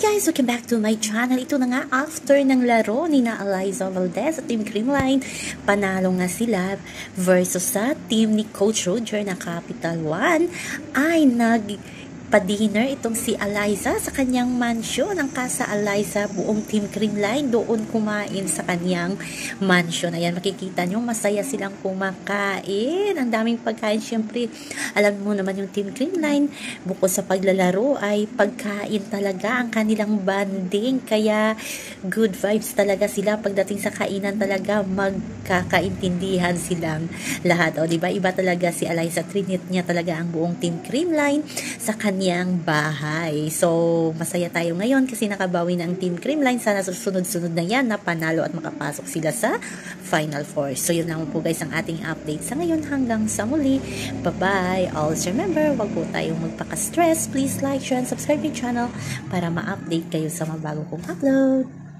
guys! Welcome back to my channel. Ito na nga, after ng laro ni na Eliza Valdez at Team Creamline, panalo nga sila versus sa team ni Coach Roger na Capital One ay nagpa-dinner itong si Eliza sa kanyang mansion. Ang Casa Eliza, buong Team Creamline doon kumain sa kanyang mansion. Ayan, makikita nyo, masaya silang kumakain. Ang daming pagkain. Siyempre, alam mo naman yung Team Creamline, bukod sa paglalaro ay pagkain talaga ang kanilang banding. Kaya good vibes talaga sila pagdating sa kainan, talaga magkakaintindihan silang lahat. O, diba? Iba talaga si Eliza. Trinit niya talaga ang buong Team Creamline sa kanyang bahay. So, masaya tayo ngayon kasi nakabawi na ang Team Creamline. Sana susunod-sunod na yan na panalo at makapasok sila sa Final Four. So, yun lang po guys ang ating update sa ngayon. Hanggang sa muli. Bye-bye. Always remember, wag po tayong magpaka-stress. Please like, share, and subscribe yung channel para ma-update kayo sa mga bago kong upload.